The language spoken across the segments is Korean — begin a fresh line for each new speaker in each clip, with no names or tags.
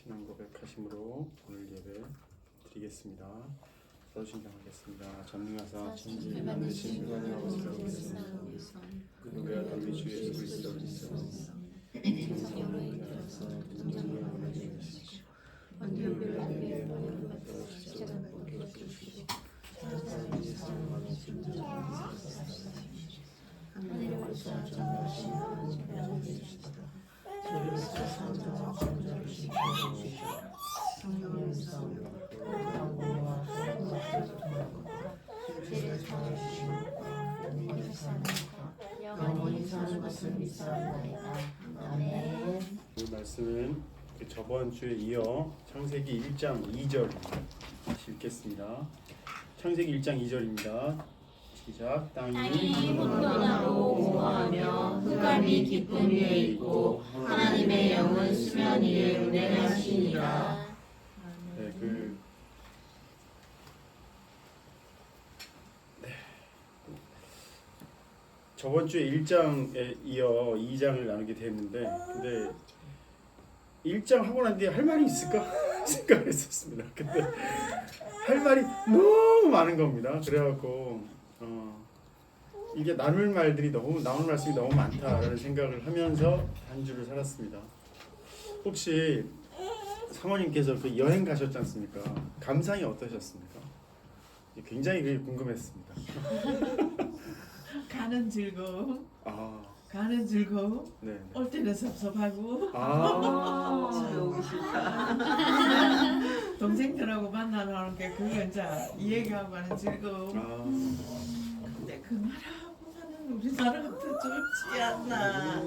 신앙 고백하심으로 오늘 예배 드리겠습니다. 사도신앙하겠습니다. 전능하사 천지 만드신 하나님 아버지가 믿습니다. 그 외아들 우리 주 예수 그리스도를 믿습니다. 성령으로 인하여서 동정을 하나님이시고 완전 빌라도의 모든 것들을 십자가에 못 박히시고 하나님의 사랑을 증거하시옵소서. 하늘의 것을 전하신 하나님을 믿으시다. 저희로서 산자와 천자를 지켜주시고 성령에서 공부와 공부를 통하고 죄를 사하시고 영원히 사는 것 영원히 사는 것을 믿사옵나이다. 아멘. 이 말씀은 저번 주에 이어 창세기 1장 2절입니다. 다시 읽겠습니다. 창세기 1장 2절입니다. 시작.
땅이 혼돈하고 공허하며 흑암이 깊음 위에 있고 하나님의 영은 수면 위에 운행하시니라.
네, 저번 주에 1장에 이어 2장을 나누게 됐는데, 근데 1장 하고 난 뒤에 할 말이 있을까 생각했었습니다. 근데 할 말이 너무 많은 겁니다. 그래갖고 이게 나눌 말씀이 너무 많다라는 생각을 하면서 한 주를 살았습니다. 혹시 사모님께서 그 여행 가셨지 않습니까? 감상이 어떠셨습니까? 굉장히 그게 궁금했습니다.
가는 즐거움,
아,
가는 즐거움,
네.
올 때는 섭섭하고
오기 싫다.
동생들하고 만나는 게 그게 이제 이 얘기하고 하는 즐거움. 근데 그 나라보다는 우리나라가 더 좋지 않나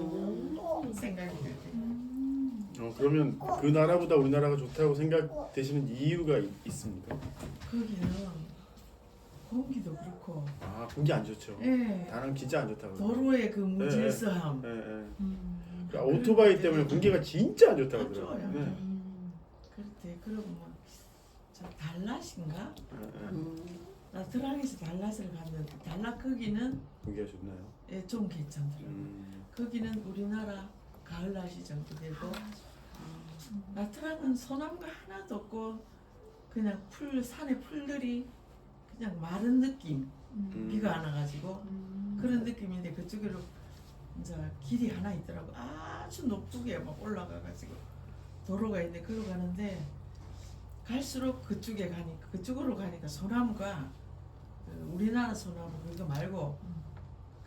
생각이 들어요.
그러면 그 나라보다 우리나라가 좋다고 생각되시는 이유가 있습니까?
거기는 공기도 그렇고,
공기 안 좋죠.
예,
다른 진짜 안 좋다고.
도로의 그 무질서함,
그러니까 오토바이 때문에 공기가 진짜 안 좋다고
안
그러더라고요.
좋아요.
네.
그렇대. 그러고 뭐저 달랏인가?
네.
나 드랑에서 달랏을 갔는데 달랏 거기는
공기가 좋나요?
예, 좀 괜찮더라고요. 거기는 우리나라 가을날씨 정도 되고, 나트랑은 소나무가 하나도 없고 그냥 산에 풀들이 그냥 마른 느낌, 비가 안 와가지고 그런 느낌인데 그쪽으로 이제 길이 하나 있더라고. 아주 높게 막 올라가가지고 도로가 있는데 그로 가는데 갈수록 그쪽으로 가니까 소나무가 우리나라 소나무 그거 말고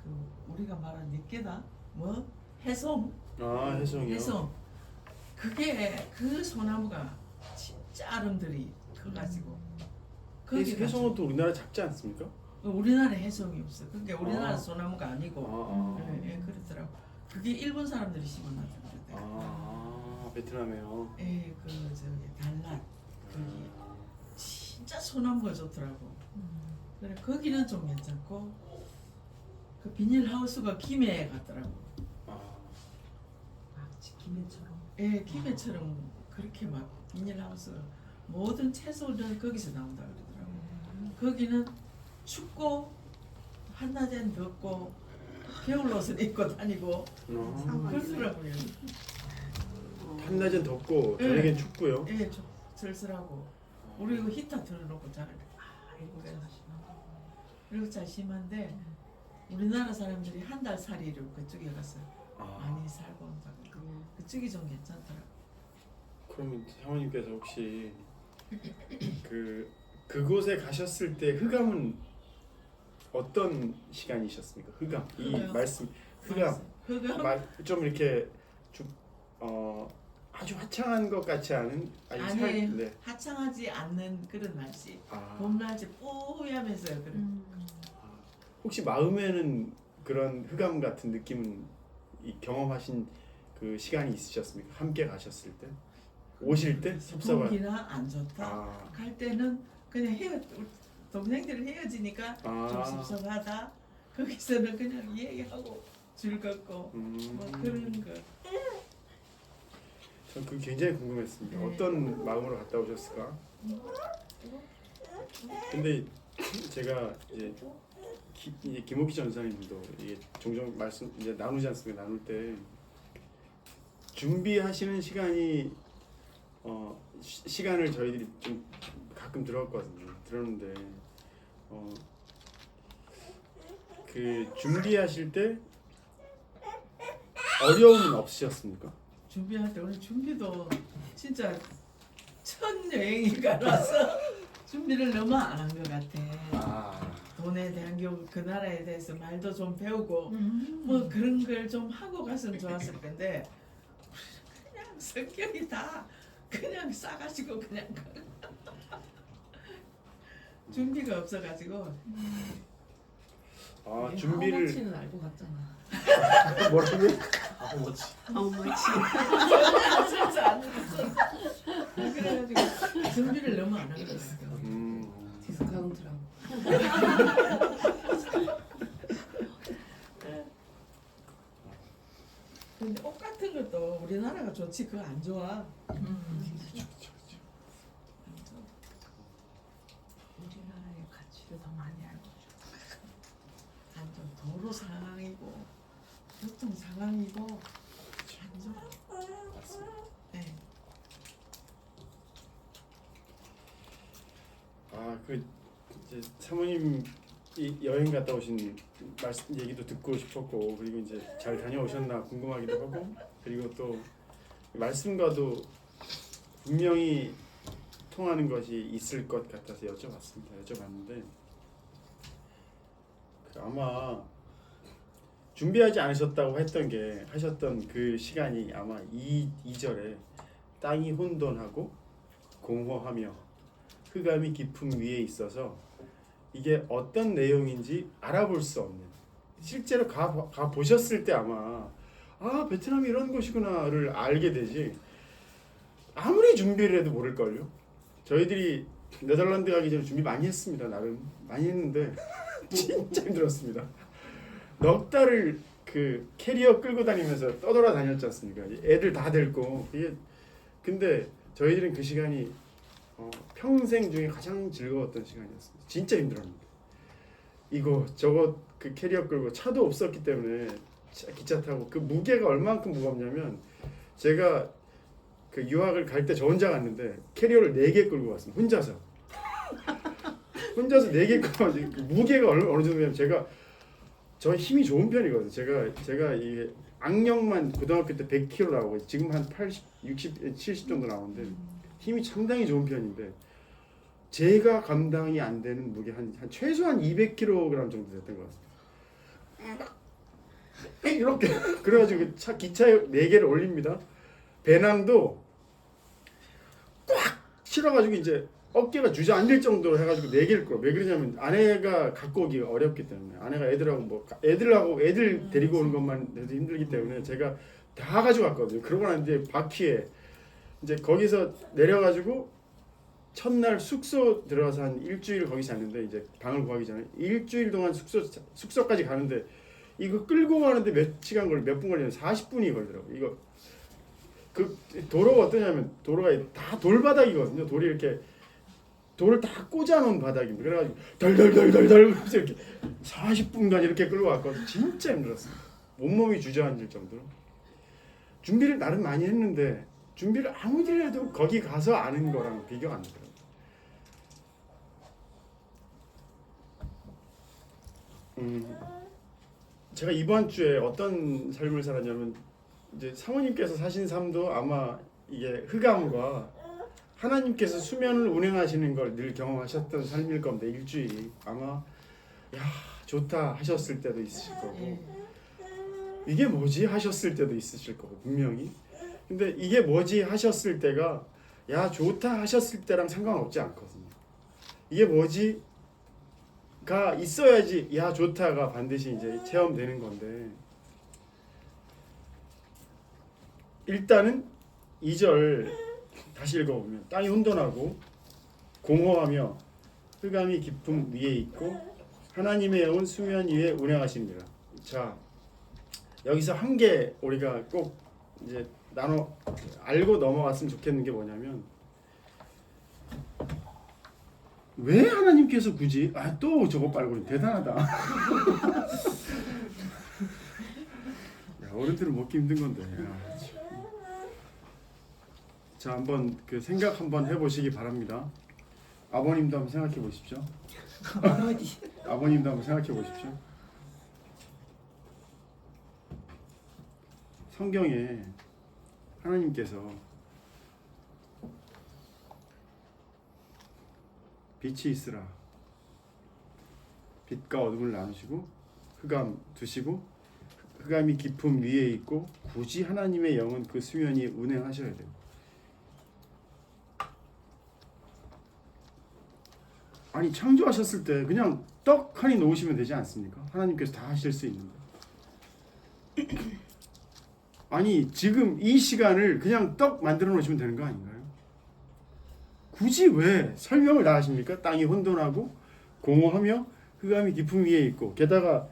그 우리가 말하는 닉게다 뭐 해송.
해송이요.
해송. 그게 그 소나무가 진짜 아름드리 커가지고.
해송은 또 우리나라 작지 않습니까?
우리나라에 해송이 없어. 그게 우리나라 소나무가 아니고.
네.
예, 그렇더라고. 그게 일본 사람들이 심어놨다 그랬대.
베트남에요.
예, 그 저기 달랏 거기 진짜 소나무가 좋더라고. 그래 거기는 좀 괜찮고 그 비닐하우스가 김해 같더라고.
김해처럼.
예, 김해처럼 그렇게 막 비닐하우스 모든 채소는 거기서 나온다 그러더라고. 거기는 춥고 한낮엔 덥고 겨울 옷을 입고 다니고 그러더라고요.
한낮엔 덥고 저녁엔 춥고요.
예, 좀 쓸쓸하고 우리 이거 히터 틀어놓고 자는데 그리고 잘 심한데 우리나라 사람들이 한 달 살이로 그쪽에 가서 많이 살고 온다고. 그쪽이 좀 괜찮더라고.
그러면 사모님께서 혹시 그곳에 가셨을 때 흑암은 어떤 시간이셨습니까? 흑암 이 말씀 흑암 좀 이렇게 아주 화창한 것 같지 않은
아니
네.
하창하지 않는 그런 날씨. 봄날씨 뽀얗면서 그래.
혹시 마음에는 그런 흑암 같은 느낌은 경험하신 그 시간이 있으셨습니까? 함께 가셨을 때? 오실 때? 섭섭한
공기나 안 좋다. 갈 때는 그냥 동생들은 헤어지니까 좀 섭섭하다. 거기서는 그냥 얘기하고 즐겁고 뭐 그런 거.
전 그게 굉장히 궁금했습니다. 어떤 마음으로 갔다 오셨을까? 근데 제가 이제 김옥희 전사님도 이게 종종 말씀 이제 나누지 않습니까? 나눌 때 준비하시는 시간이 시간을 저희들이 좀 가끔 들었는데 그 준비하실 때 어려움은 없으셨습니까?
준비할 때 오늘 준비도 진짜 첫 여행이라서 준비를 너무 안 한 것 같아. 돈에 대한 그 나라에 대해서 말도 좀 배우고 뭐 그런 걸 좀 하고 갔으면 좋았을 텐데 그냥 성격이 다 그냥 싸가지고 그냥 준비가 없어가지고
준비를
하우머치는 알고 갔잖아.
뭐라고요?
아버지.
진짜 안 됐어. 그래가지고 준비를 너무 안 한 것 같아.
디스카운트라고.
근데 옷 같은 것도 우리나라가 좋지 그거 안 좋아.
우리나라의 가치를 더 많이 알고
완전 도로 상황이고 교통 상황이고 완전 네.
그 이제 사모님 이 여행 갔다 오신 말씀 얘기도 듣고 싶었고 그리고 이제 잘 다녀오셨나 궁금하기도 하고 그리고 또 말씀과도 분명히 통하는 것이 있을 것 같아서 여쭤봤는데 아마 준비하지 않으셨다고 하셨던 그 시간이 아마 2절에 땅이 혼돈하고 공허하며 흑암이 깊음 위에 있어서 이게 어떤 내용인지 알아볼 수 없는 실제로 가 보셨을 때 아마 베트남이 이런 곳이구나를 알게 되지 아무리 준비를 해도 모를걸요. 저희들이 네덜란드 가기 전에 준비 많이 했습니다. 나름 많이 했는데 진짜 힘들었습니다. 넉 달을 그 캐리어 끌고 다니면서 떠돌아다녔지 않습니까? 애들 다 데리고 근데 저희들은 그 시간이 평생 중에 가장 즐거웠던 시간이었습니다. 진짜 힘들었는데 이거 저거 그 캐리어 끌고 차도 없었기 때문에 기차 타고 그 무게가 얼마만큼 무겁냐면 제가 그 유학을 갈 때 저 혼자 갔는데 캐리어를 4개 끌고 왔습니다. 혼자서 4개 끌고 그 무게가 어느 정도냐면 저 힘이 좋은 편이거든요. 제가 이 악력만 고등학교 때 100kg 나오고 지금 한 80, 60, 70 정도 나오는데 힘이 상당히 좋은 편인데 제가 감당이 안 되는 무게 한 최소한 200kg 정도 됐던 것 같습니다. 이렇게 그래가지고 기차에 4개를 올립니다. 배낭도 꽉 실어가지고 이제 어깨가 주저앉을 정도로 해가지고 4개를 끌어. 왜 그러냐면 아내가 갖고 오기가 어렵기 때문에 아내가 애들 데리고 오는 것만 해도 힘들기 때문에 제가 다 가져갔거든요. 그러고 난 이제 바퀴에 이제 거기서 내려가지고 첫날 숙소 들어가서 한 일주일 거기 잤는데 이제 방을 구하기 전에 일주일 동안 숙소까지 가는데 이거 끌고 가는데 몇 분 걸리냐면 40분이 걸리더라고요. 이거 그 도로가 어떠냐면 도로가 다 돌바닥이거든요. 돌을 다 꽂아놓은 바닥입니다. 그래가지고 덜덜덜덜덜 이렇게 40분간 이렇게 끌고 왔거든요. 진짜 힘들었어요. 온몸이 주저앉을 정도로. 준비를 나름 많이 했는데 준비를 아무리 해도 거기 가서 아는 거랑 비교가 안 되더라고요. 제가 이번 주에 어떤 삶을 살았냐면 이제 사모님께서 사신 삶도 아마 이게 흑암과 하나님께서 수면을 운행하시는 걸 늘 경험하셨던 삶일 겁니다. 일주일이 아마 좋다 하셨을 때도 있으실 거고 이게 뭐지 하셨을 때도 있으실 거고 분명히. 근데 이게 뭐지 하셨을 때가 좋다 하셨을 때랑 상관없지 않거든요. 이게 뭐지가 있어야지 좋다가 반드시 이제 체험되는 건데 일단은 2절 다시 읽어보면 땅이 혼돈하고 공허하며 흑암이 깊음 위에 있고 하나님의 영은 수면 위에 운행하십니다. 자, 여기서 한 개 우리가 꼭 이제 알고 넘어갔으면 좋겠는 게 뭐냐면 왜 하나님께서 굳이 또 저거 빨고 대단하다. 어른들은 먹기 힘든 건데. 자, 한번 그 생각 한번 해보시기 바랍니다. 아버님도 한번 생각해 보십시오. 아버님도 한번 생각해 보십시오. 성경에 하나님께서 빛이 있으라, 빛과 어둠을 나누시고 흑암 두시고 흑암이 깊음 위에 있고 굳이 하나님의 영은 그 수면이 운행하셔야 돼요. 아니 창조하셨을 때 그냥 떡하니 놓으시면 되지 않습니까? 하나님께서 다 하실 수 있는데. 아니 지금 이 시간을 그냥 떡 만들어 놓으시면 되는 거 아닌가요? 굳이 왜 설명을 다 하십니까? 땅이 혼돈하고 공허하며 흑암이 깊음 위에 있고 게다가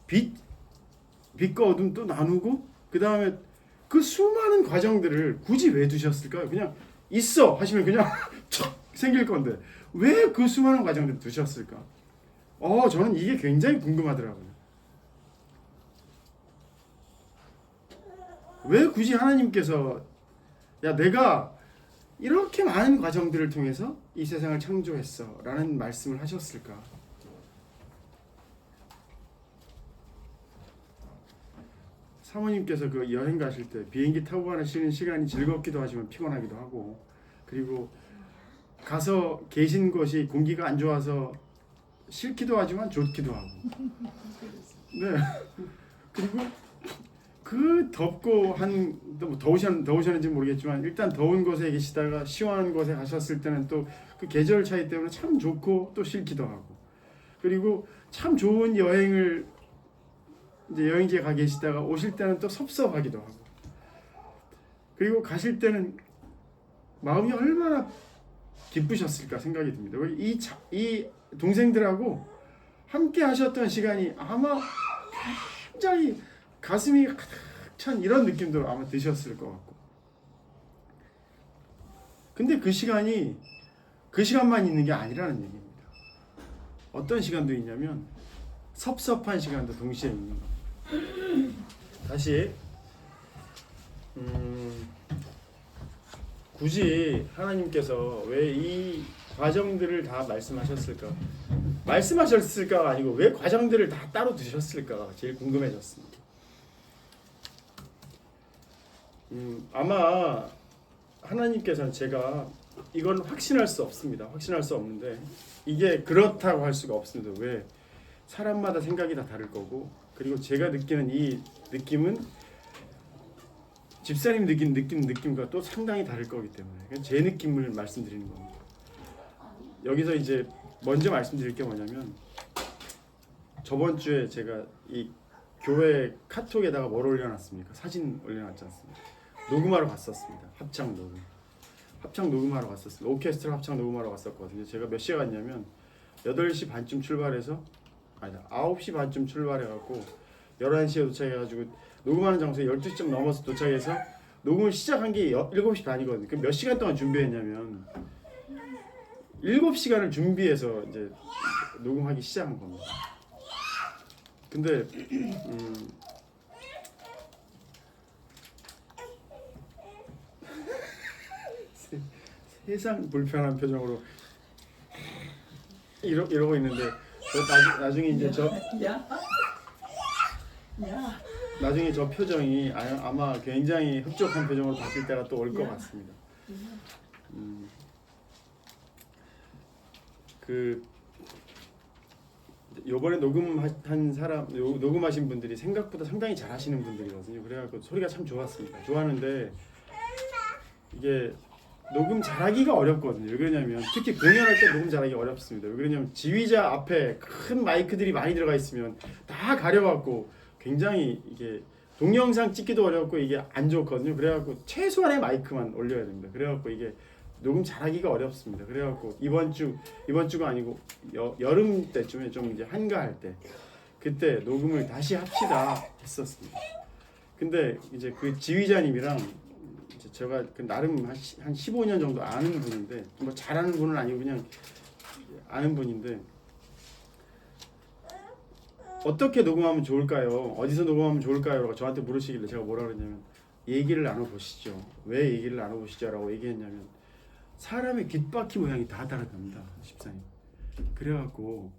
빛과 어둠 또 나누고 그 다음에 그 수많은 과정들을 굳이 왜 두셨을까요? 그냥 있어 하시면 그냥 척 생길 건데 왜 그 수많은 과정들을 두셨을까? 저는 이게 굉장히 궁금하더라고요. 왜 굳이 하나님께서 야 내가 이렇게 많은 과정들을 통해서 이 세상을 창조했어 라는 말씀을 하셨을까? 사모님께서 그 여행 가실 때 비행기 타고 가시는 시간이 즐겁기도 하지만 피곤하기도 하고 그리고 가서 계신 곳이 공기가 안 좋아서 싫기도 하지만 좋기도 하고 네 그리고 그 덥고 뭐 더우셨는지 모르겠지만 일단 더운 곳에 계시다가 시원한 곳에 가셨을 때는 또 그 계절 차이 때문에 참 좋고 또 싫기도 하고 그리고 참 좋은 여행을 이제 여행지에 가 계시다가 오실 때는 또 섭섭하기도 하고 그리고 가실 때는 마음이 얼마나 기쁘셨을까 생각이 듭니다. 이 동생들하고 함께 하셨던 시간이 아마 굉장히 가슴이 가득 찬 이런 느낌도 아마 드셨을 것 같고 근데 그 시간이 그 시간만 있는 게 아니라는 얘기입니다. 어떤 시간도 있냐면 섭섭한 시간도 동시에 있는 겁니다. 다시 굳이 하나님께서 왜 이 과정들을 다 말씀하셨을까? 말씀하셨을까가 아니고 왜 과정들을 다 따로 두셨을까가 제일 궁금해졌습니다. 아마 하나님께서는 제가 이건 확신할 수 없습니다. 확신할 수 없는데 이게 그렇다고 할 수가 없습니다. 왜? 사람마다 생각이 다 다를 거고 그리고 제가 느끼는 이 느낌은 집사님 느낌과 또 상당히 다를 거기 때문에 제 느낌을 말씀드리는 겁니다. 여기서 이제 먼저 말씀드릴 게 뭐냐면 저번 주에 제가 이 교회 카톡에다가 뭘 올려놨습니까? 사진 올려놨지 않습니까? 녹음하러 갔었습니다. 합창 녹음하러 갔었습니다. 오케스트라 합창 녹음하러 갔었거든요. 제가 몇 시에 갔냐면 8시 반쯤 출발해서 아니다 9시 반쯤 출발해갖고 11시에 도착해가지고 녹음하는 장소에 12시쯤 넘어서 도착해서 녹음을 시작한 게 7시 반이거든요. 그럼 몇 시간 동안 준비했냐면 7시간을 준비해서 이제 녹음하기 시작한 겁니다. 근데 세상 불편한 표정으로 이러고 있는데 나중에 이제 나중에 저 표정이 아마 굉장히 흡족한 표정으로 바뀔 때가 또 올 것 같습니다. 그 요번에 녹음하신 분들이 생각보다 상당히 잘하시는 분들이거든요. 그래갖고 소리가 참 좋았습니다. 좋았는데 이게 녹음 잘하기가 어렵거든요. 왜 그러냐면 특히 공연할 때 녹음 잘하기 어렵습니다. 왜 그러냐면 지휘자 앞에 큰 마이크들이 많이 들어가 있으면 다 가려갖고 굉장히 이게 동영상 찍기도 어렵고 이게 안 좋거든요. 그래갖고 최소한의 마이크만 올려야 됩니다. 그래갖고 이게 녹음 잘하기가 어렵습니다. 그래갖고 이번 주가 아니고 여름 때쯤에 좀 이제 한가할 때 그때 녹음을 다시 합시다 했었습니다. 근데 이제 그 지휘자님이랑 이제 제가 그 나름 한 15년 정도 아는 분인데 뭐 잘하는 분은 아니고 그냥 아는 분인데 어떻게 녹음하면 좋을까요? 어디서 녹음하면 좋을까요? 저한테 물으시길래 제가 뭐라 그랬냐면 얘기를 나눠보시죠. 왜 얘기를 나눠보시죠라고 얘기했냐면 사람의 귓바퀴 모양이 다 다르답니다. 집사님. 그래갖고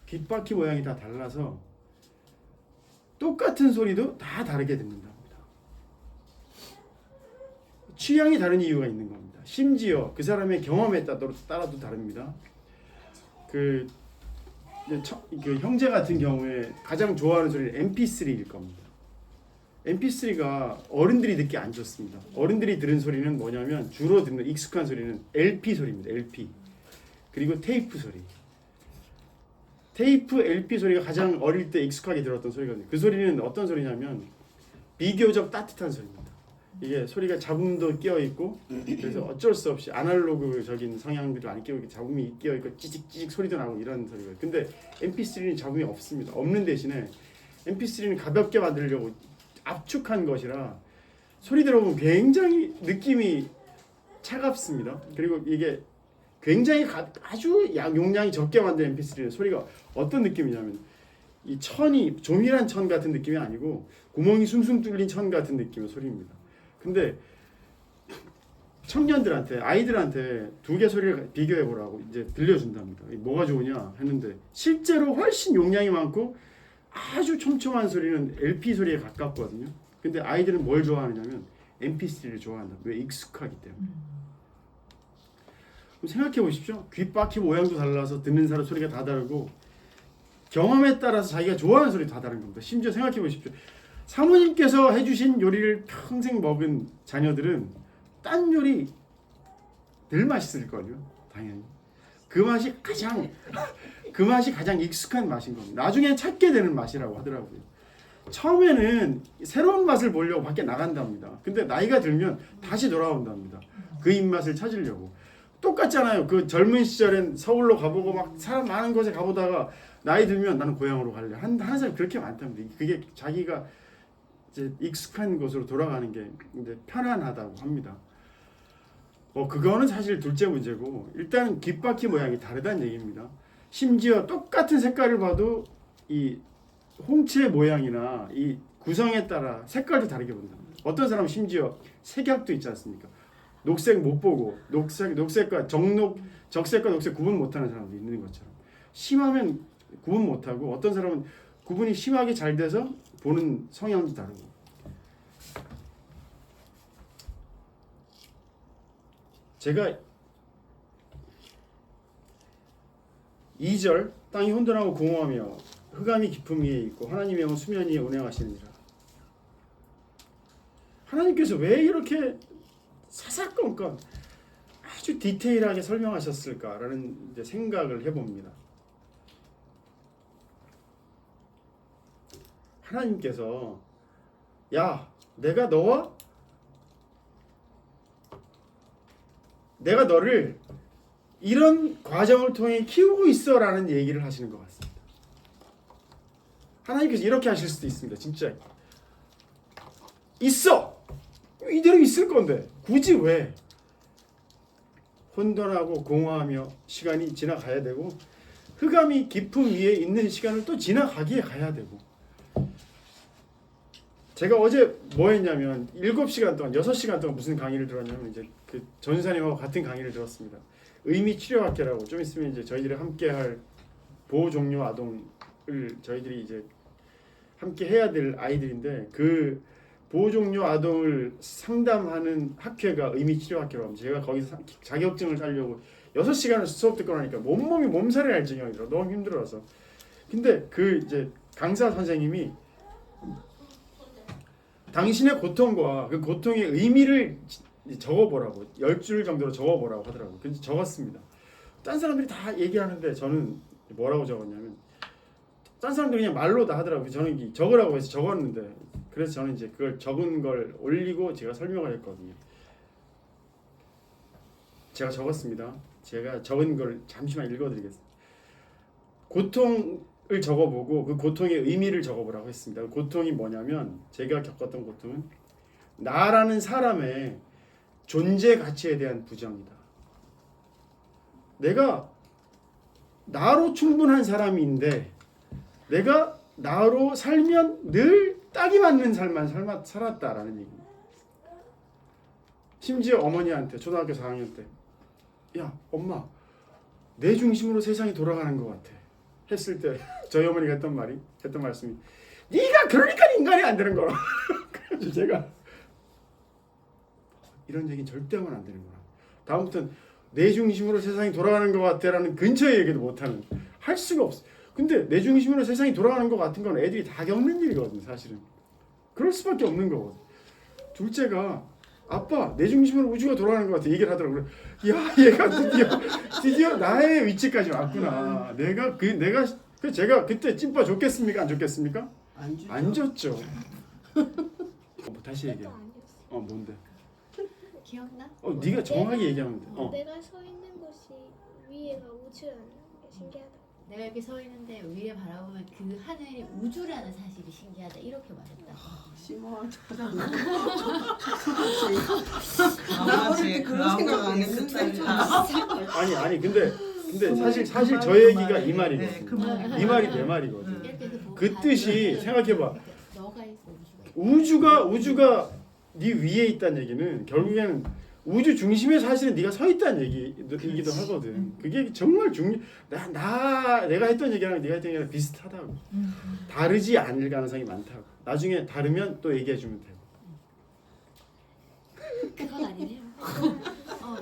귓바퀴 모양이 다 달라서 똑같은 소리도 다 다르게 듣는답니다. 취향이 다른 이유가 있는 겁니다. 심지어 그 사람의 경험에 따라도 다릅니다. 그 형제 같은 경우에 가장 좋아하는 소리는 MP3일 겁니다. MP3가 어른들이 듣기 안 좋습니다. 어른들이 들은 소리는 뭐냐면 주로 듣는 익숙한 소리는 LP 소리입니다. LP. 그리고 테이프 소리. 테이프 LP 소리가 가장 어릴 때 익숙하게 들었던 소리거든요. 그 소리는 어떤 소리냐면 비교적 따뜻한 소리입니다. 이게 소리가 잡음도 끼어 있고 그래서 어쩔 수 없이 아날로그적인 성향들을 안 끼고 잡음이 끼어 있고 찌직찌직 소리도 나고 이런 소리가. 근데 MP3는 잡음이 없습니다. 없는 대신에 MP3는 가볍게 만들려고 압축한 것이라 소리 들어보면 굉장히 느낌이 차갑습니다. 그리고 이게 굉장히 아주 용량이 적게 만든 MP3는 소리가 어떤 느낌이냐면 이 천이 조밀한 천 같은 느낌이 아니고 구멍이 숭숭 뚫린 천 같은 느낌의 소리입니다. 근데 청년들한테 아이들한테 두 개 소리를 비교해 보라고 이제 들려준답니다. 뭐가 좋으냐 했는데 실제로 훨씬 용량이 많고 아주 촘촘한 소리는 LP 소리에 가깝거든요. 근데 아이들은 뭘 좋아하느냐면 MP3를 좋아한다. 왜? 익숙하기 때문에. 그럼 생각해 보십시오. 귓바퀴 모양도 달라서 듣는 사람 소리가 다 다르고 경험에 따라서 자기가 좋아하는 소리 다 다른 겁니다. 심지어 생각해 보십시오. 사모님께서 해주신 요리를 평생 먹은 자녀들은 딴 요리 늘 맛있을걸요. 당연히. 그 맛이 가장 익숙한 맛인 겁니다. 나중에 찾게 되는 맛이라고 하더라고요. 처음에는 새로운 맛을 보려고 밖에 나간답니다. 근데 나이가 들면 다시 돌아온답니다. 그 입맛을 찾으려고. 똑같잖아요. 그 젊은 시절엔 서울로 가보고 막 사람 많은 곳에 가보다가 나이 들면 나는 고향으로 갈래. 한 사람이 그렇게 많답니다. 그게 자기가 이제 익숙한 곳으로 돌아가는 게 이제 편안하다고 합니다. 그거는 사실 둘째 문제고 일단은 귓바퀴 모양이 다르다는 얘기입니다. 심지어 똑같은 색깔을 봐도 이 홍채 모양이나 이 구성에 따라 색깔도 다르게 본답니다. 어떤 사람은 심지어 색약도 있지 않습니까? 녹색 못 보고 녹색과 적색과 녹색 구분 못하는 사람도 있는 것처럼 심하면 구분 못하고 어떤 사람은 구분이 심하게 잘 돼서 보는 성향도 다르고. 제가 2절 땅이 혼돈하고 공허하며 흑암이 깊음 위에 있고 하나님의 영은 수면 위에 운행하시느니라. 하나님께서 왜 이렇게 사사건건 아주 디테일하게 설명하셨을까라는 이제 생각을 해봅니다. 하나님께서 야 내가 너를 이런 과정을 통해 키우고 있어라는 얘기를 하시는 것 같습니다. 하나님께서 이렇게 하실 수도 있습니다. 진짜 있어! 이대로 있을 건데 굳이 왜? 혼돈하고 공허하며 시간이 지나가야 되고 흑암이 깊음 위에 있는 시간을 또 지나가기에 가야 되고. 제가 어제 뭐 했냐면 7시간 동안 6시간 동안 무슨 강의를 들었냐면 이제 그 전사님하고 같은 강의를 들었습니다. 의미 치료학회라고 좀 있으면 이제 저희들이 함께 할 보호 종료 아동을 저희들이 이제 함께 해야 될 아이들인데 그 보호 종료 아동을 상담하는 학회가 의미 치료학회라고 합니다. 제가 거기서 자격증을 따려고 6시간을 수업 듣고 나니까 몸이 몸살이 날 지경이더라. 너무 힘들어서. 근데 그 이제 강사 선생님이 당신의 고통과 그 고통의 의미를 적어보라고 10줄 정도로 적어보라고 하더라고요. 그래서 적었습니다. 딴 사람들이 다 얘기하는데 저는 뭐라고 적었냐면 딴 사람들이 그냥 말로 다 하더라고요. 저는 적으라고 해서 적었는데 그래서 저는 이제 그걸 적은 걸 올리고 제가 설명을 했거든요. 제가 적었습니다. 제가 적은 걸 잠시만 읽어드리겠습니다. 고통을 적어보고 그 고통의 의미를 적어보라고 했습니다. 그 고통이 뭐냐면 제가 겪었던 고통은 나라는 사람의 존재 가치에 대한 부정이다. 내가 나로 충분한 사람인데 내가 나로 살면 늘 딱이 맞는 삶만 살았다라는 얘기입니다. 심지어 어머니한테 초등학교 4학년 때 야 엄마 내 중심으로 세상이 돌아가는 것 같아 했을 때 저희 어머니가 했던 말씀이 네가 그러니까 인간이 안 되는 거라. 그래서 제가 이런 얘기는 절대 하면 안 되는구나. 다음부터는 내 중심으로 세상이 돌아가는 것 같아라는 근처의 얘기도 못하는 할 수가 없어. 근데 내 중심으로 세상이 돌아가는 것 같은 건 애들이 다 겪는 일이거든 사실은. 그럴 수밖에 없는 거거든. 둘째가 아빠 내 중심으로 우주가 돌아가는 것 같아 얘기를 하더라고요. 야 얘가 드디어 나의 위치까지 왔구나. 내가 제가 그때 찐빠 좋겠습니까 안 좋겠습니까? 안 좋죠. 다시 얘기해. 뭔데?
기억나?
네가 정확하게 얘기하면 돼.
내가 서 있는 곳이 위에가 우주라는 게 신기하다.
내가 이렇게 서 있는데 위에 바라보면 그 하늘이 우주라는 사실이 신기하다 이렇게 말했다.
심오한
강아지
그런 생각 안 했는데.
아니 근데 사실 저 얘기가 이 말이거든.
네, 그 말이.
이 말이 내 말이거든.
이렇게 해서 보고
그
가는
뜻이
거야.
생각해봐.
너가 있어 우주가 있어.
우주가 네 위에 있다는 얘기는 결국에는 우주 중심에 사실은 네가 서 있다는 얘기이기도 하거든. 그게 정말 내가 했던 얘기랑 네가 했던 얘기랑 비슷하다고. 다르지 않을 가능성이 많다고. 나중에 다르면 또 얘기해 주면 되고.
그건 아니네요.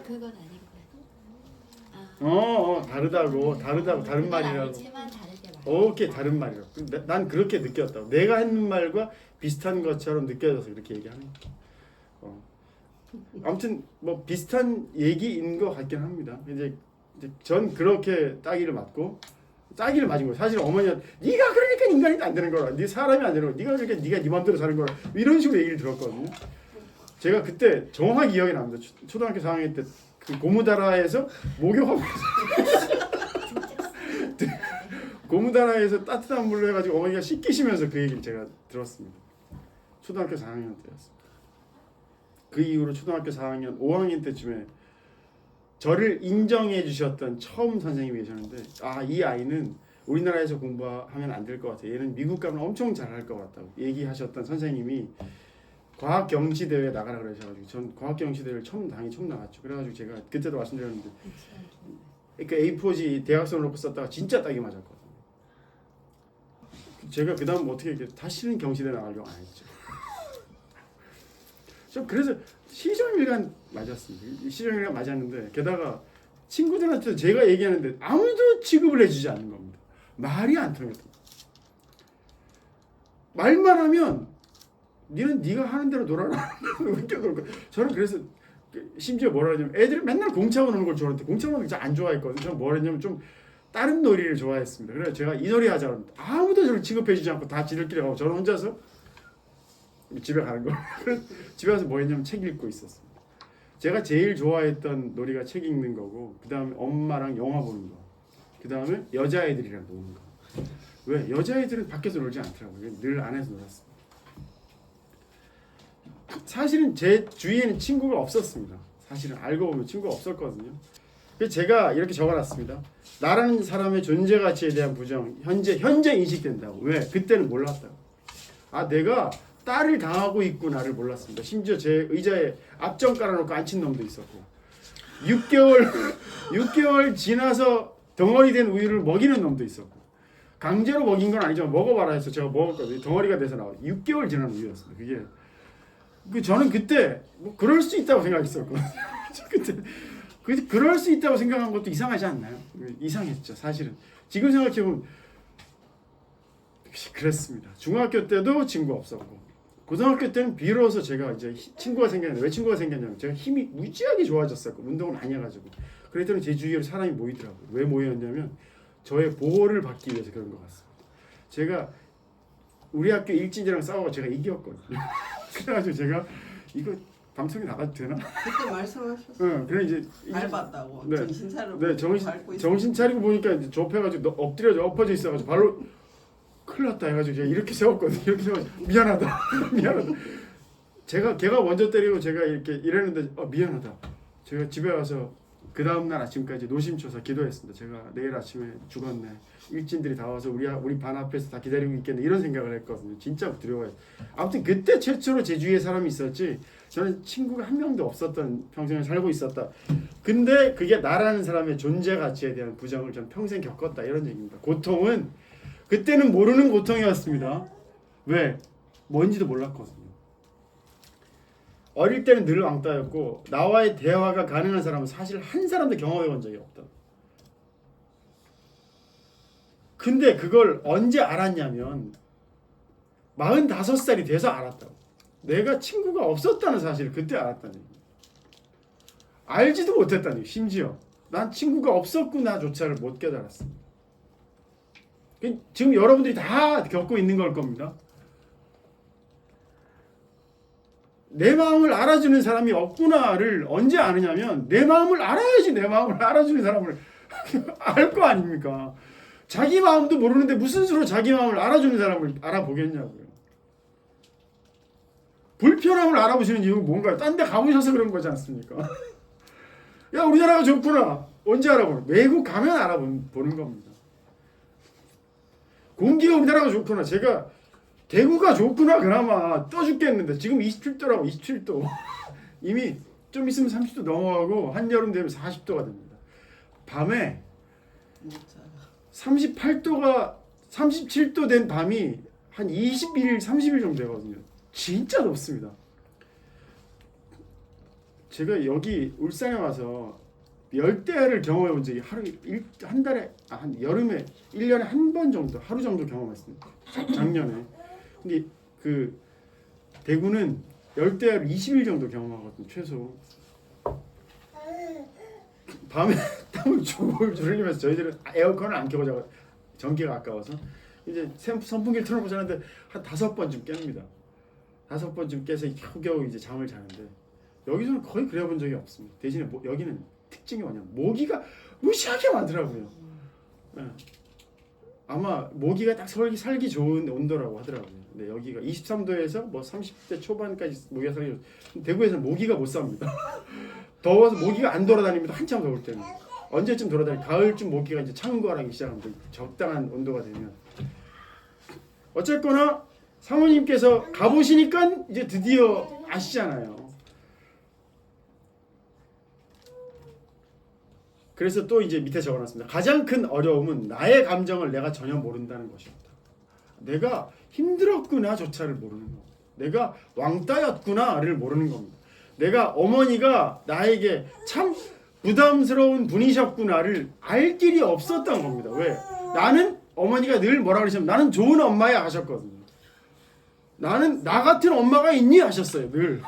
그건 아니고.
다르다고 다른 말이라고.
아니지만 다르게 말.
오케이 다른 말이라고. 난 그렇게 느꼈다고. 내가 했는 말과 비슷한 것처럼 느껴져서 그렇게 얘기하는 거야. 아무튼 뭐 비슷한 얘기인 것 같긴 합니다. 이제 전 그렇게 따기를 맞은 거예요. 사실 어머니가 네가 그러니까 인간이 안 되는 거라, 네 사람이 안 되는 거라, 네가 그러니까 네가 네 맘대로 사는 거라 이런 식으로 얘기를 들었거든요. 제가 그때 정확하게 기억이 납니다. 초등학교 4학년 때 그 고무다라에서 목욕하고 고무다라에서 따뜻한 물로 해가지고 어머니가 씻기시면서 그 얘기를 제가 들었습니다. 초등학교 4학년 때였습니다. 그 이후로 초등학교 4학년, 5학년 때쯤에 저를 인정해 주셨던 처음 선생님이 계셨는데 이 아이는 우리나라에서 공부하면 안 될 것 같아. 얘는 미국 가면 엄청 잘할 것 같다고 얘기하셨던 선생님이 과학 경시 대회에 나가라 그러셔가지고 전 과학 경시 대회를 처음 나갔죠. 그래가지고 제가 그때도 말씀드렸는데 그 A4지 대각선을 놓고 썼다가 진짜 딱이 맞았거든요. 제가 그 다음 어떻게 다시는 경시대 나가려고 안 했죠. 좀 그래서 시종일관 맞았습니다. 시종일관 맞았는데 게다가 친구들한테 제가 얘기하는데 아무도 취급을 해주지 않는 겁니다. 말이 안 통했던 거예요. 말만 하면 니는 네가 하는 대로 놀아라. 저는 그래서 심지어 뭐라 하냐면 애들이 맨날 공차고 노는 걸 좋아하는데 공차고 노는 걸 안 좋아했거든요. 저는 뭐라 했냐면 좀 다른 놀이를 좋아했습니다. 그래서 제가 이 놀이 하자 그러면 아무도 저를 취급해주지 않고 다 지들끼리 가고 저는 혼자서 집에 가는 거예요. 집에 가서 뭐 했냐면 책 읽고 있었습니다. 제가 제일 좋아했던 놀이가 책 읽는 거고 그 다음에 엄마랑 영화 보는 거, 그 다음에 여자애들이랑 노는 거. 왜? 여자애들은 밖에서 놀지 않더라고요. 늘 안에서 놀았습니다. 사실은 제 주위에는 친구가 없었습니다. 사실은 알고 보면 친구가 없었거든요. 그래서 제가 이렇게 적어놨습니다. 나라는 사람의 존재 가치에 대한 부정 현재 인식된다고. 왜? 그때는 몰랐다고. 내가 딸을 당하고 있구나를 몰랐습니다. 심지어 제 의자에 앞정 깔아놓고 앉힌 놈도 있었고 6개월 지나서 덩어리 된 우유를 먹이는 놈도 있었고 강제로 먹인 건 아니지만 먹어봐라 해서 제가 먹었거든요. 덩어리가 돼서 나와 6개월 지난 우유였습니다. 그게 저는 그때 뭐 그럴 수 있다고 생각했었거든요. 그때 그럴 수 있다고 생각한 것도 이상하지 않나요? 이상했죠. 사실은 지금 생각해보면 그랬습니다. 중학교 때도 친구 없었고 고등학교 때는 비로소 제가 이제 친구가 생겼는데 왜 친구가 생겼냐면 제가 힘이 무지하게 좋아졌었고 운동을 많이 해가지고 그랬더니 제 주위에 사람이 모이더라고요. 왜 모였냐면 저의 보호를 받기 위해서 그런 것 같습니다. 제가 우리 학교 일진이랑 싸우고 제가 이겼거든요. 그래가지고 제가 이거 방송에 나가도 되나?
그때 말씀하셨어요.
그래 이제
밟았다고.
네.
정신 차리고
네, 정신 차리고 보니까 이제 좁혀가지고 엎어져 있어가지고 발로 큰일 났다 해가지고 제가 이렇게 세웠거든요. 이렇게 세워가지고 미안하다. 걔가 먼저 때리고 제가 이렇게 이랬는데 미안하다. 제가 집에 와서 그 다음날 아침까지 노심초사 기도했습니다. 제가 내일 아침에 죽었네. 일진들이 다 와서 우리 반 앞에서 다 기다리고 있겠네. 이런 생각을 했거든요. 진짜 두려워요. 아무튼 그때 최초로 제 주위에 사람이 있었지 저는 친구가 한 명도 없었던 평생을 살고 있었다. 근데 그게 나라는 사람의 존재 가치에 대한 부정을 전 평생 겪었다. 이런 얘기입니다. 고통은 그때는 모르는 고통이었습니다. 왜? 뭔지도 몰랐거든요. 어릴 때는 늘 왕따였고 나와의 대화가 가능한 사람은 사실 한 사람도 경험해 본 적이 없다. 근데 그걸 언제 알았냐면 45살이 돼서 알았다고. 내가 친구가 없었다는 사실을 그때 알았다는 얘기. 알지도 못했다는 얘기. 심지어 난 친구가 없었구나조차를 못 깨달았습니다. 지금 여러분들이 다 겪고 있는 걸 겁니다. 내 마음을 알아주는 사람이 없구나를 언제 아느냐면 내 마음을 알아야지 내 마음을 알아주는 사람을 알 거 아닙니까? 자기 마음도 모르는데 무슨 수로 자기 마음을 알아주는 사람을 알아보겠냐고요. 불편함을 알아보시는 이유가 뭔가요? 딴 데 가보셔서 그런 거지 않습니까? 야 우리나라가 좋구나. 언제 알아보는? 외국 가면 알아보는 겁니다. 공기가 우리나라가 좋구나. 제가 대구가 좋구나 그나마 떠 죽겠는데 지금 27도라고 27도 이미 좀 있으면 30도 넘어가고 한여름 되면 40도가 됩니다. 밤에 38도가 37도 된 밤이 한 21일 30일 정도 되거든요. 진짜 덥습니다. 제가 여기 울산에 와서 열대야를 경험해 본 적이 한 달에 한 여름에 1년에 한 번 정도 하루 정도 경험했습니다. 작년에. 근데 그 대구는 열대야를 20일 정도 경험하거든요. 최소. 밤에 땀을 줄줄 흘리면서 저희들은 에어컨을 안 켜고 자고 전기가 아까워서 이제 선풍기를 틀어보자 하는데 한 5번쯤 깹니다. 5번쯤 깨서 겨우겨우 이제 잠을 자는데 여기서는 거의 그래 본 적이 없습니다. 대신에 여기는 특징이 뭐냐면 모기가 무시하게 많더라고요. 네. 아마 모기가 딱 살기 좋은 온도라고 하더라고요. 근데 여기가 23도에서 뭐 30대 초반까지 모기가 살기 좋. 대구에서는 모기가 못 삽니다. 더워서 모기가 안 돌아다닙니다. 한참 더울 때는. 언제쯤 돌아다니? 가을쯤 모기가 이제 창궐하기 시작합니다. 적당한 온도가 되면. 어쨌거나 사모님께서 가보시니까 이제 드디어 아시잖아요. 그래서 또 이제 밑에 적어놨습니다. 가장 큰 어려움은 나의 감정을 내가 전혀 모른다는 것입니다. 내가 힘들었구나조차를 모르는 겁니다. 내가 왕따였구나를 모르는 겁니다. 내가 어머니가 나에게 참 부담스러운 분이셨구나를 알 길이 없었던 겁니다. 왜? 나는 어머니가 늘 뭐라 그러시면 나는 좋은 엄마야 하셨거든요. 나는 나 같은 엄마가 있니 하셨어요. 늘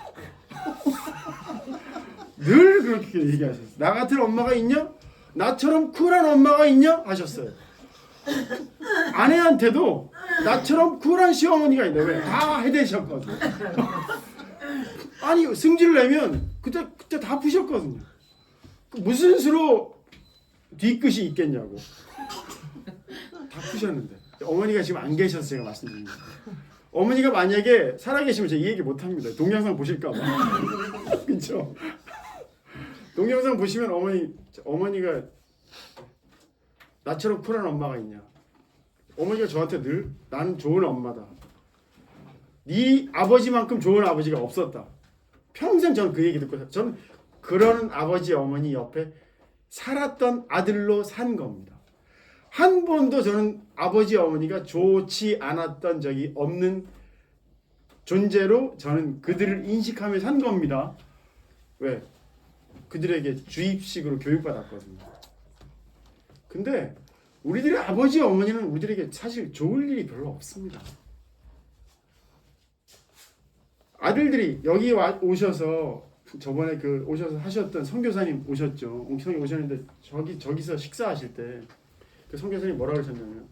그렇게 얘기하셨어요. 나 같은 엄마가 있냐? 나처럼 쿨한 엄마가 있냐? 하셨어요. 아내한테도 나처럼 쿨한 시어머니가 있냐? 왜? 다 해대셨거든요. 아니 승질을 내면 그때 다 푸셨거든요. 무슨 수로 뒤끝이 있겠냐고. 다 푸셨는데 어머니가 지금 안 계셔서 제가 말씀드립니다. 어머니가 만약에 살아계시면 제가 이 얘기 못합니다. 동영상 보실까봐. 그렇죠? 동영상 보시면 어머니가 나처럼 쿨한 엄마가 있냐. 어머니가 저한테 늘 나는 좋은 엄마다. 네 아버지만큼 좋은 아버지가 없었다. 평생 저는 그 얘기 듣고 저는 그런 아버지 어머니 옆에 살았던 아들로 산 겁니다. 한 번도 저는 아버지 어머니가 좋지 않았던 적이 없는 존재로 저는 그들을 인식하며 산 겁니다. 왜? 그들에게 주입식으로 교육받았거든요. 근데 우리들의 아버지 어머니는 우리들에게 사실 좋을 일이 별로 없습니다. 아들들이 여기 오셔서 저번에 오셔서 하셨던 선교사님 오셨죠. 옹성이 오셨는데 저기서 식사하실 때 그 선교사님 뭐라고 하셨냐면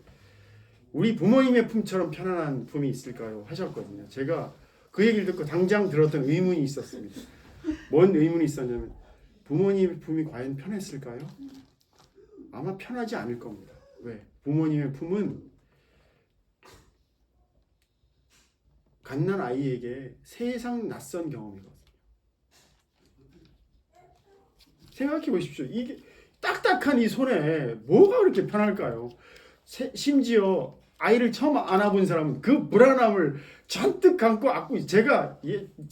우리 부모님의 품처럼 편안한 품이 있을까요? 하셨거든요. 제가 그 얘기를 듣고 당장 들었던 의문이 있었습니다. 뭔 의문이 있었냐면 부모님의 품이 과연 편했을까요? 아마 편하지 않을 겁니다. 왜? 부모님의 품은 갓난 아이에게 세상 낯선 경험이거든요. 생각해 보십시오. 이게 딱딱한 이 손에 뭐가 그렇게 편할까요? 심지어 아이를 처음 안아본 사람은 그 불안함을 잔뜩 안고 제가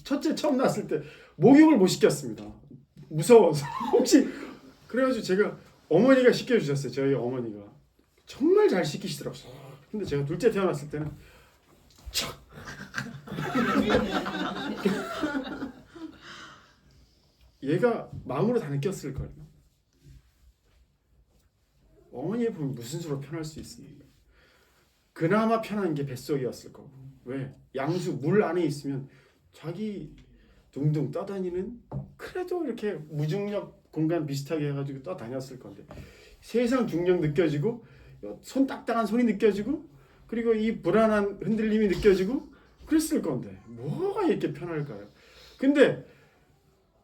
첫째 처음 낳았을 때 목욕을 못 시켰습니다. 무서워서. 혹시 그래가지고 제가 어머니가 시켜주셨어요. 저희 어머니가 정말 잘 시키시더라고요. 근데 제가 둘째 태어났을 때는 촥 얘가 마음으로 다 느꼈을 거예요. 어머니의 품이 무슨 수로 편할 수 있습니까? 그나마 편한 게 뱃속이었을 거고. 왜? 양수 물 안에 있으면 자기 둥둥 떠다니는, 그래도 이렇게 무중력 공간 비슷하게 해가지고 떠다녔을 건데, 세상 중력 느껴지고 손 딱딱한 손이 느껴지고 그리고 이 불안한 흔들림이 느껴지고 그랬을 건데 뭐가 이렇게 편할까요? 근데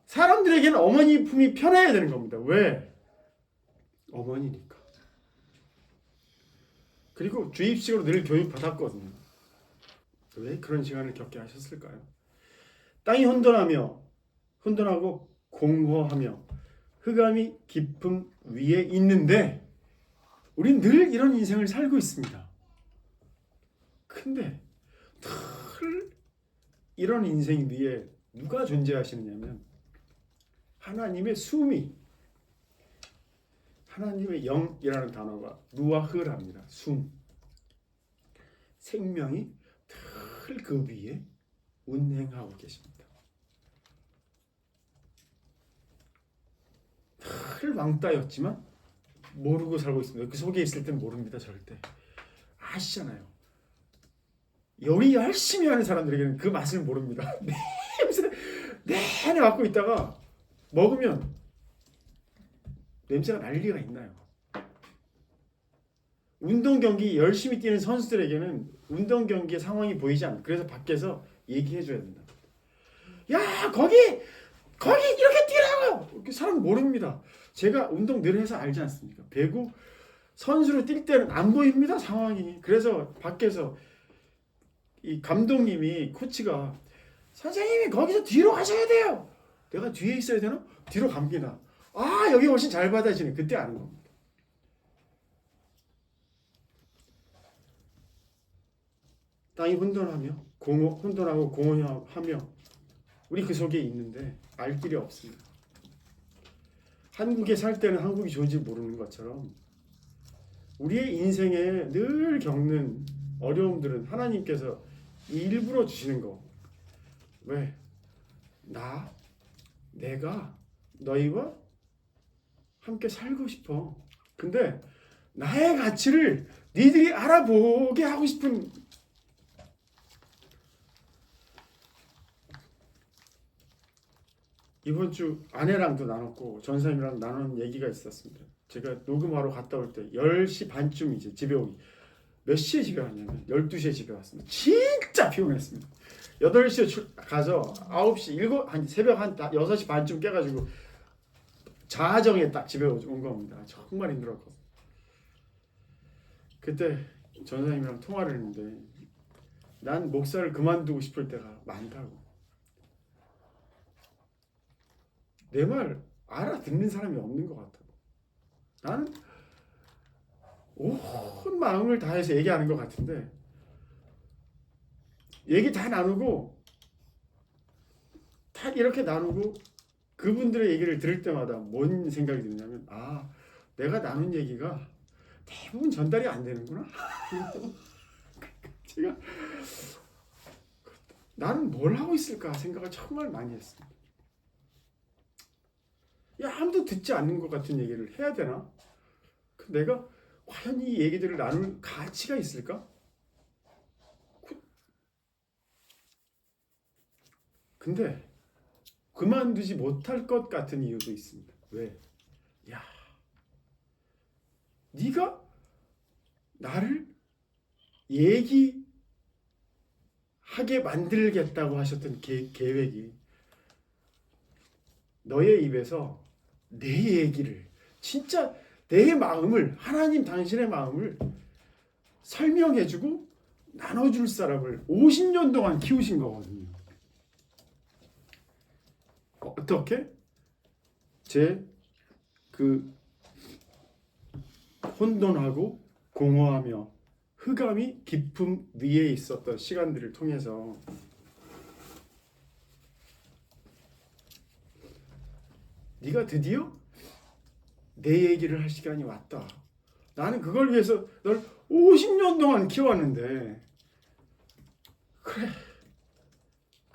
사람들에게는 어머니 품이 편해야 되는 겁니다. 왜? 어머니니까. 그리고 주입식으로 늘 교육받았거든요. 왜 그런 시간을 겪게 하셨을까요? 땅이 혼돈하고 공허하며 흑암이 깊음 위에 있는데 우린 늘 이런 인생을 살고 있습니다. 근데 늘 이런 인생 위에 누가 존재하시느냐면 하나님의 숨이, 하나님의 영이라는 단어가 루아흐랍니다. 숨. 생명이 늘 그 위에 운행하고 계십니다. 늘 왕따였지만 모르고 살고 있습니다. 그 속에 있을 땐 모릅니다. 절대. 아시잖아요. 요리 열심히 하는 사람들에게는 그 맛을 모릅니다. 내내 맡고 있다가 먹으면 냄새가 난리가 있나요? 운동 경기 열심히 뛰는 선수들에게는 운동 경기의 상황이 보이지 않아요. 그래서 밖에서 얘기해 줘야 된다. 야, 거기 이렇게 뛰라고! 사람 모릅니다. 제가 운동 늘 해서 알지 않습니까? 배구 선수로 뛸 때는 안 보입니다, 상황이. 그래서 밖에서 이 감독님이, 코치가 선생님이 거기서 뒤로 가셔야 돼요. 내가 뒤에 있어야 되나? 뒤로 갑니다. 아, 여기 훨씬 잘 받아지네. 그때 아는 겁니다. 땅이 혼돈하고 공허하며 우리 그 속에 있는데 알 길이 없습니다. 한국에 살 때는 한국이 좋은지 모르는 것처럼 우리의 인생에 늘 겪는 어려움들은 하나님께서 일부러 주시는 거. 왜? 내가 너희와 함께 살고 싶어. 근데 나의 가치를 니들이 알아보게 하고 싶은, 이번 주 아내랑도 나눴고 전사님이랑 나눈 얘기가 있었습니다. 제가 녹음하러 갔다 올 때 10시 반쯤 이제 집에 오기. 몇 시에 집에 왔냐면 12시에 집에 왔습니다. 진짜 피곤했습니다. 8시에 가서 9시, 새벽 6시 반쯤 깨가지고 자정에 딱 집에 온 겁니다. 정말 힘들었거든요. 그때 전사님이랑 통화를 했는데 난 목사를 그만두고 싶을 때가 많다고. 내 말 알아듣는 사람이 없는 것 같다고. 나는 온 마음을 다해서 얘기하는 것 같은데 얘기 다 나누고 다 이렇게 나누고 그분들의 얘기를 들을 때마다 뭔 생각이 드냐면, 아, 내가 나눈 얘기가 대부분 전달이 안 되는구나. 제가 나는 뭘 하고 있을까 생각을 정말 많이 했습니다. 야, 아무도 듣지 않는 것 같은 얘기를 해야 되나? 내가 과연 이 얘기들을 나눌 가치가 있을까? 근데 그만두지 못할 것 같은 이유도 있습니다. 왜? 야, 네가 나를 얘기하게 만들겠다고 하셨던 계획이 너의 입에서 내 얘기를, 진짜 내 마음을, 하나님 당신의 마음을 설명해주고 나눠줄 사람을 50년 동안 키우신 거거든요. 어떻게? 제 그 혼돈하고 공허하며 흑암이 깊음 위에 있었던 시간들을 통해서 네가 드디어 내 얘기를 할 시간이 왔다. 나는 그걸 위해서 널 50년 동안 키워왔는데 그래.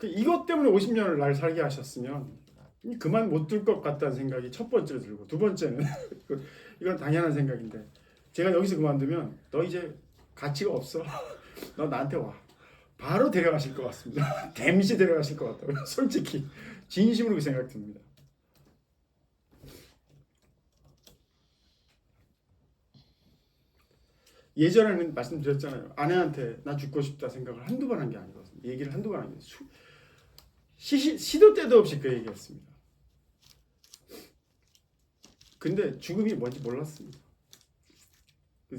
이것 때문에 50년을 날 살게 하셨으면 그만 못 둘 것 같다는 생각이 첫 번째로 들고, 두 번째는 이건 당연한 생각인데 제가 여기서 그만두면 너 이제 가치가 없어. 너 나한테 와. 바로 데려가실 것 같습니다. 댐시 데려가실 것 같다고요. 솔직히 진심으로 그 생각 듭니다. 예전에는 말씀드렸잖아요. 아내한테 나 죽고 싶다 생각을 한두 번 한 게 아니거든요. 얘기를 한두 번 한 게 시도 때도 없이 그 얘기했습니다. 근데 죽음이 뭔지 몰랐습니다.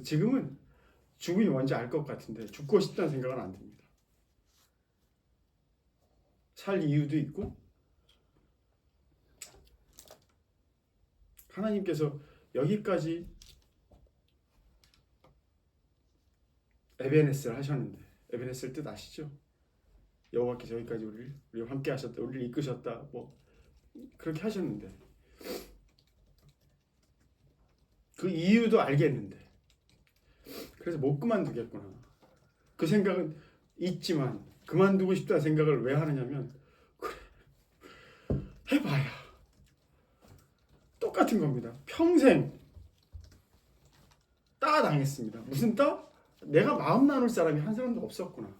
지금은 죽음이 뭔지 알 것 같은데 죽고 싶다는 생각은 안 듭니다. 살 이유도 있고 하나님께서 여기까지 에베네스를 하셨는데, 에베네스를 뜻 아시죠? 여호와께서 여기까지 우리와 함께 하셨다, 우리를 이끄셨다, 뭐 그렇게 하셨는데 그 이유도 알겠는데 그래서 못 그만두겠구나. 그 생각은 있지만 그만두고 싶다는 생각을 왜 하느냐면 그래 해봐야 똑같은 겁니다. 평생 따당했습니다. 무슨 따? 내가 마음 나눌 사람이 한 사람도 없었구나.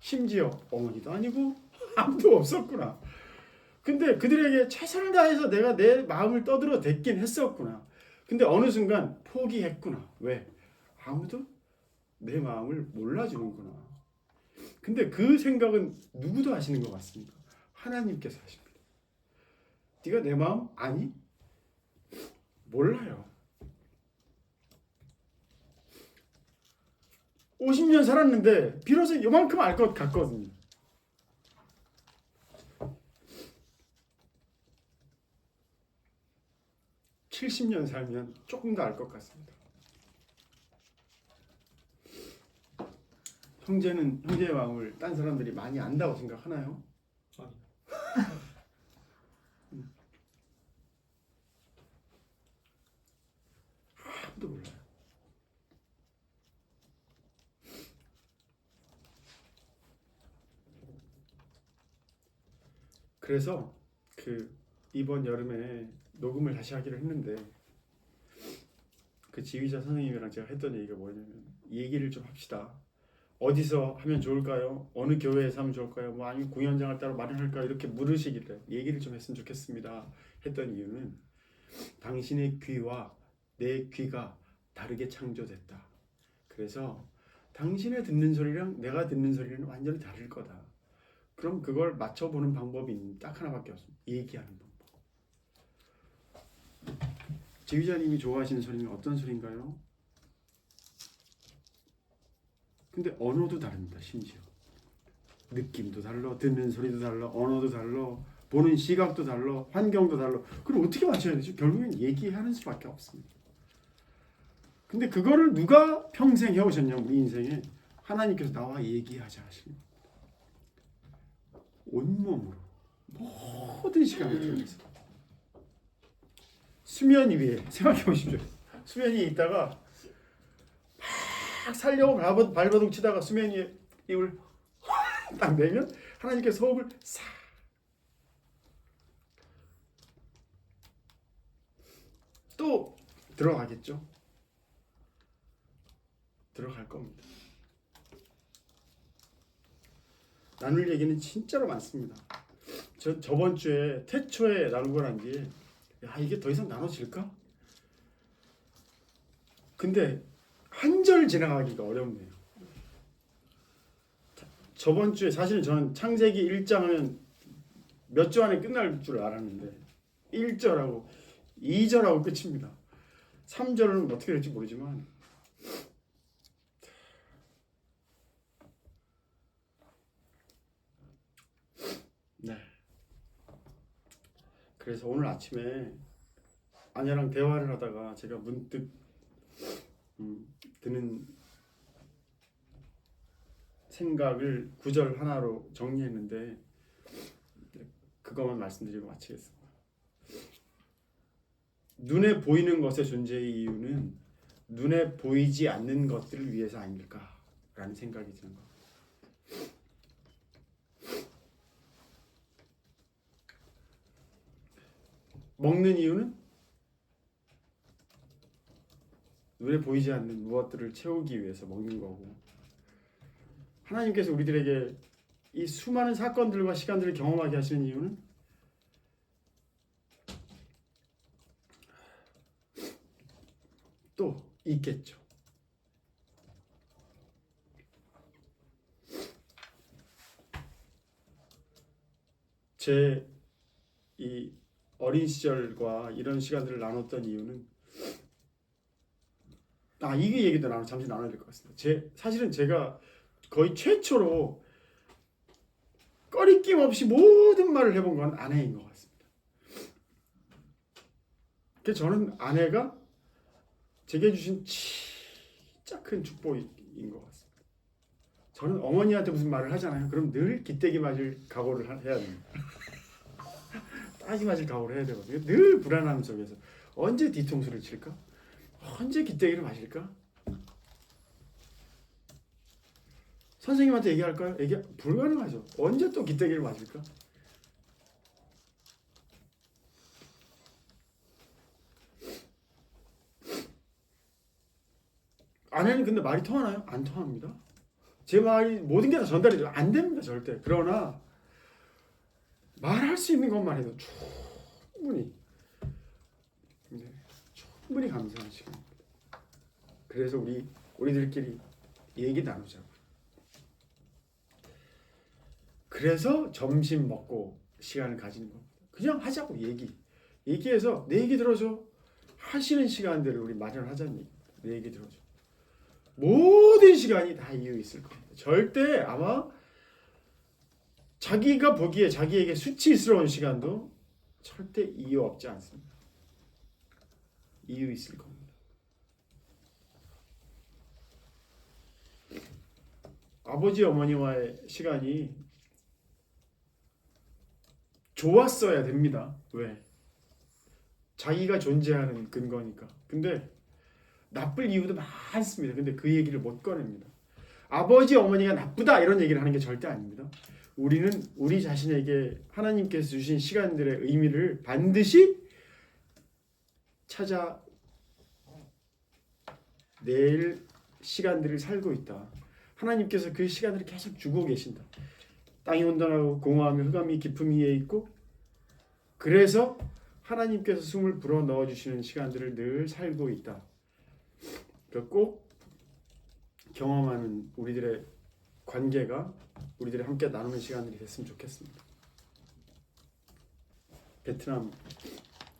심지어 어머니도 아니고 아무도 없었구나. 근데 그들에게 최선을 다해서 내가 내 마음을 떠들어 댔긴 했었구나. 근데 어느 순간 포기했구나. 왜? 아무도 내 마음을 몰라주는구나. 근데 그 생각은 누구도 하시는 것 같습니까? 하나님께서 하십니다. 네가 내 마음 아니? 몰라요. 50년 살았는데 비로소 이만큼 알 것 같거든요. (70년) 살면 조금 더 알 것 같습니다. 형제는 형제의 마음을 딴 사람들이 많이 안다고 생각하나요?
아니.
아무도 몰라요. 그래서 이번 여름에 녹음을 다시 하기로 했는데 그 지휘자 선생님이랑 제가 했던 얘기가 뭐냐면 얘기를 좀 합시다. 어디서 하면 좋을까요? 어느 교회에서 하면 좋을까요? 뭐 아니면 공연장을 따로 마련할까요? 이렇게 물으시길래 얘기를 좀 했으면 좋겠습니다 했던 이유는 당신의 귀와 내 귀가 다르게 창조됐다. 그래서 당신의 듣는 소리랑 내가 듣는 소리는 완전히 다를 거다. 그럼 그걸 맞춰보는 방법이 딱 하나밖에 없습니다. 얘기하는 방법. 지휘자님이 좋아하시는 소리는 어떤 소리인가요? 근데 언어도 다릅니다. 심지어 느낌도 달라, 듣는 소리도 달라, 언어도 달라, 보는 시각도 달라, 환경도 달라. 그럼 어떻게 맞춰야 되죠? 결국엔 얘기하는 수밖에 없습니다. 근데 그거를 누가 평생 해오셨냐면 우리 인생에 하나님께서 나와 얘기하자 하시는 겁니다. 온몸으로 모든 시간을 통해서 수면 위에 생각해 보십시오. 수면 위에 있다가 막 살려고 발버둥 치다가 수면 위에 입을 딱 내면 하나님께서 호흡을 싹 또 들어가겠죠. 들어갈 겁니다. 나눌 얘기는 진짜로 많습니다. 저번 주에 태초에 나누고 난 뒤에 이게 더 이상 나눠질까? 근데 한 절 지나가기가 어렵네요. 저번 주에 사실 저는 창세기 1장 하면 몇 주 안에 끝날 줄 알았는데 1절하고 2절하고 끝입니다. 3절은 어떻게 될지 모르지만 네. 그래서 오늘 아침에 아내랑 대화를 하다가 제가 문득 드는 생각을 구절 하나로 정리했는데 그것만 말씀드리고 마치겠습니다. 눈에 보이는 것의 존재의 이유는 눈에 보이지 않는 것들을 위해서 아닐까라는 생각이 드는 겁니다. 먹는 이유는 눈에 보이지 않는 무엇들을 채우기 위해서 먹는 거고, 하나님께서 우리들에게 이 수많은 사건들과 시간들을 경험하게 하시는 이유는 또 있겠죠. 제 이 어린 시절과 이런 시간들을 나눴던 이유는 이 얘기도 잠시 나눠야 될 것 같습니다. 사실은 제가 거의 최초로 꺼리낌 없이 모든 말을 해본 건 아내인 것 같습니다. 그래서 저는 아내가 제게 주신 진짜 큰 축복인 것 같습니다. 저는 어머니한테 무슨 말을 하잖아요. 그럼 늘 기대기 맞을 각오를 해야 됩니다. 따지 맞을 각오를 해야 되거든요. 늘 불안함 속에서 언제 뒤통수를 칠까? 언제 기대기를 맞을까? 선생님한테 얘기할까요? 불가능하죠. 언제 또 기대기를 맞을까? 아내는 근데 말이 통하나요? 안 통합니다. 제 말이 모든 게 다 전달이 돼요. 안 됩니다, 절대. 그러나 말할 수 있는 것만 해도 충분히 감사한 시간입니다. 그래서 우리들끼리 얘기 나누자고. 그래서 점심 먹고 시간을 가지는 겁니다. 그냥 하자고 얘기해서 내 얘기 들어줘 하시는 시간들을 우리 마련하자는 얘기입니다. 내 얘기 들어줘. 모든 시간이 다 이유 있을 겁니다. 절대 아마 자기가 보기에 자기에게 수치스러운 시간도 절대 이유 없지 않습니다. 이유 있을 겁니다. 아버지 어머니와의 시간이 좋았어야 됩니다. 왜? 자기가 존재하는 근거니까. 근데 나쁠 이유도 많습니다. 근데 그 얘기를 못 꺼냅니다. 아버지 어머니가 나쁘다 이런 얘기를 하는 게 절대 아닙니다. 우리는 우리 자신에게 하나님께서 주신 시간들의 의미를 반드시 찾아낼 시간들을 살고 있다. 하나님께서 그 시간들을 계속 주고 계신다. 땅이 온전하고 공허하며 흑암이 깊음 위에 있고, 그래서 하나님께서 숨을 불어 넣어주시는 시간들을 늘 살고 있다. 꼭 경험하는 우리들의 관계가 우리들이 함께 나누는 시간들이 됐으면 좋겠습니다. 베트남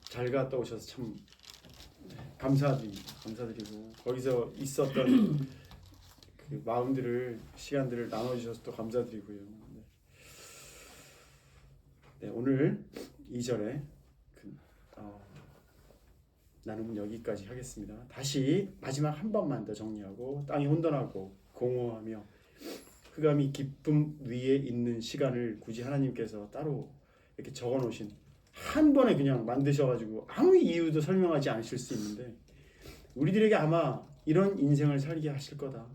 잘 갔다 오셔서 참 감사드리고 거기서 있었던 그 마음들을 시간들을 나눠주셔서 또 감사드리고요. 네, 오늘 2절에 나눔은 여기까지 하겠습니다. 다시 마지막 한 번만 더 정리하고, 땅이 혼돈하고 공허하며 흑암이 깊음 위에 있는 시간을 굳이 하나님께서 따로 이렇게 적어놓으신, 한 번에 그냥 만드셔가지고 아무 이유도 설명하지 않으실 수 있는데, 우리들에게 아마 이런 인생을 살게 하실 거다,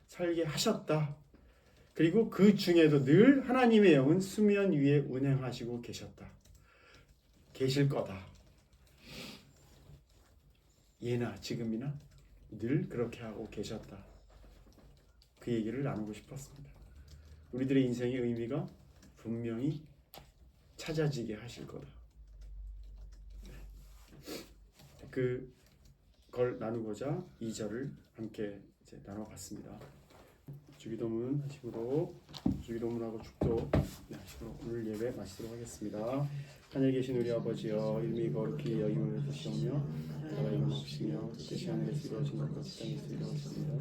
살게 하셨다. 그리고 그 중에도 늘 하나님의 영은 수면 위에 운행하시고 계실 거다. 예나 지금이나 늘 그렇게 하고 계셨다. 그 얘기를 나누고 싶었습니다. 우리들의 인생의 의미가 분명히 찾아지게 하실 거다. 그걸 나누고자 2절을 함께 이제 나눠봤습니다. 주기도문 하시므로, 주기도문하고 축도 하시므로 오늘 예배 마치도록 하겠습니다. 하늘에 계신 우리 아버지여, 이름이 거룩히 여김을 드시오며 나라가 임하시며 뜻이 하늘에서 이루어진 것 같이 땅에서 이루어집니다.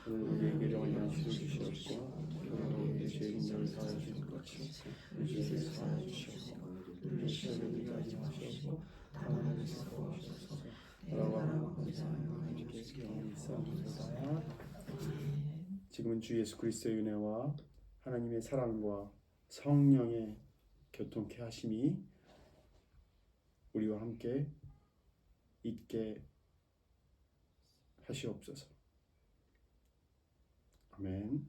오늘 우리에게 일용할 양식을 주시옵고, 우리의 죄의 인정을 사하여 주실 것이 우리 죄를 사하여 주시옵고, 우리의 시험에 들게 하지 마시옵고 다만 하늘에서 구하시옵소서. 지금은 주 예수 그리스도의 은혜와 하나님의 사랑과 성령의 교통케 하심이 우리와 함께 있게 하시옵소서. 아멘.